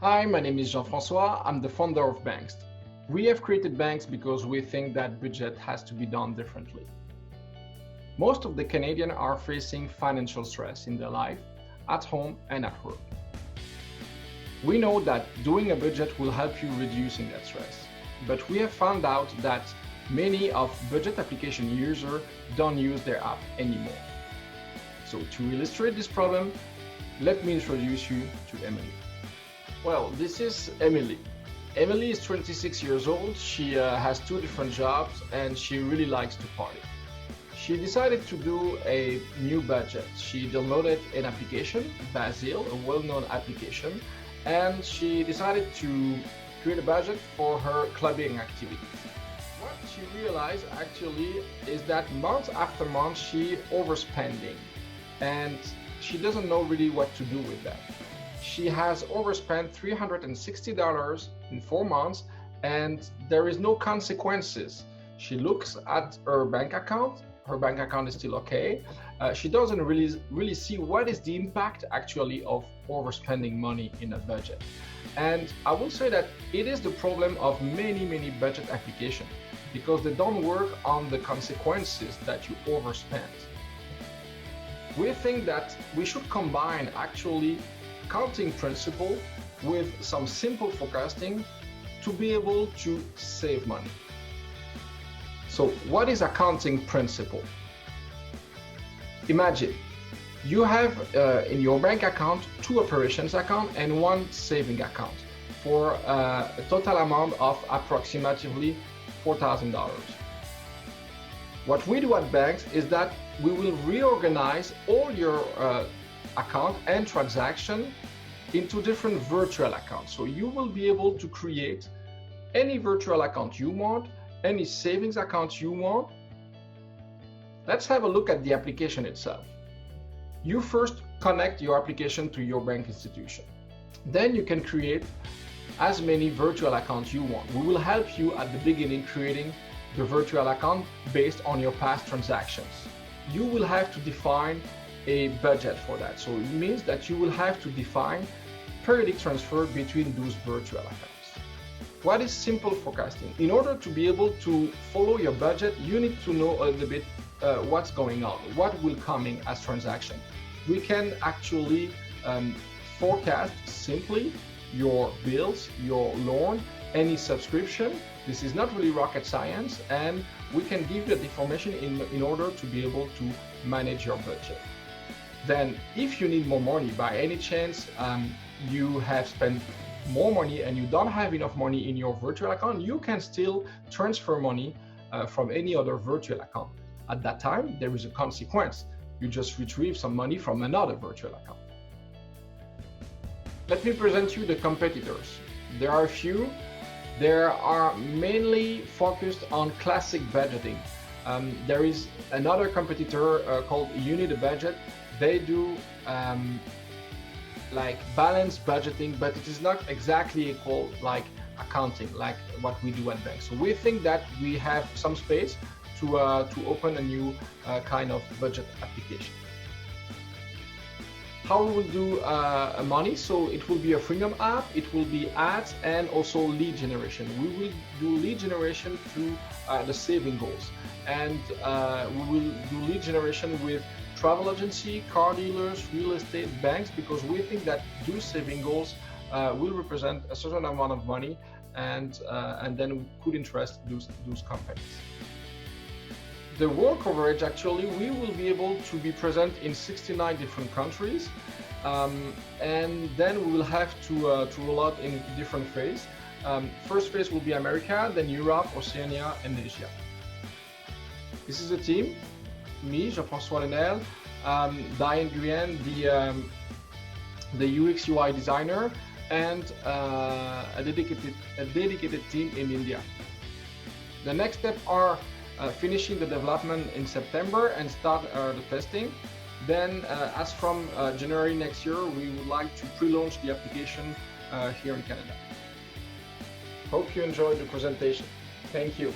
Hi, my name is Jean-François. I'm the founder of Banxt. We have created Banxt because we think that budget has to be done differently. Most of the Canadians are facing financial stress in their life, at home and at work. We know that doing a budget will help you reducing that stress, but we have found out that many of budget application users don't use their app anymore. So to illustrate this problem, let me introduce you to Emily. Well, this is Emily. Emily is 26 years old. She has two different jobs and she really likes to party. She decided to do a new budget. She downloaded an application, Basil, a well-known application, and she decided to create a budget for her clubbing activities. What she realized actually is that month after month she overspending and she doesn't know really what to do with that. She has overspent $360 in 4 months and there is no consequences. She looks at her bank account. Her bank account is still okay. She doesn't really see what is the impact actually of overspending money in a budget. And I will say that it is the problem of many budget applications because they don't work on the consequences that you overspend. We think that we should combine actually accounting principle with some simple forecasting to be able to save money. So what is accounting principle? Imagine you have in your bank account two operations account and one saving account for a total amount of approximately $4,000. What we do at Banxt is that we will reorganize all your account and transaction into different virtual accounts. So you will be able to create any virtual account you want, any savings account you want. Let's have a look at the application itself. You first connect your application to your bank institution. Then you can create as many virtual accounts you want. We will help you at the beginning creating the virtual account based on your past transactions. You will have to define a budget for that. So it means that you will have to define periodic transfer between those virtual accounts. What is simple forecasting? In order to be able to follow your budget, you need to know a little bit what's going on, what will coming as transaction. We can actually forecast simply your bills, your loan, any subscription. This is not really rocket science, and we can give you the information in order to be able to manage your budget. Then if you need more money, by any chance you have spent more money and you don't have enough money in your virtual account, you can still transfer money from any other virtual account. At that time, there is a consequence. You just retrieve some money from another virtual account. Let me present you the competitors. There are a few. They are mainly focused on classic budgeting. There is another competitor called You Need a Budget. They do like balanced budgeting, but it is not exactly equal like accounting, like what we do at Banxt. So we think that we have some space to open a new kind of budget application. How we will do money? So it will be a freemium app, it will be ads and also lead generation. We will do lead generation through the saving goals, and we will do lead generation with travel agency, car dealers, real estate, banks, because we think that those saving goals will represent a certain amount of money, and then we could interest those companies. The world coverage, actually, we will be able to be present in 69 different countries, and then we will have to roll out in different phases. First phase will be America, then Europe, Oceania, and Asia. This is the team. Me, Jean-François Lenel, Diane Guyenne, the UX UI designer, and a dedicated team in India. The next step are finishing the development in September and start the testing. Then as from January next year, we would like to pre-launch the application here in Canada. Hope you enjoyed the presentation. Thank you.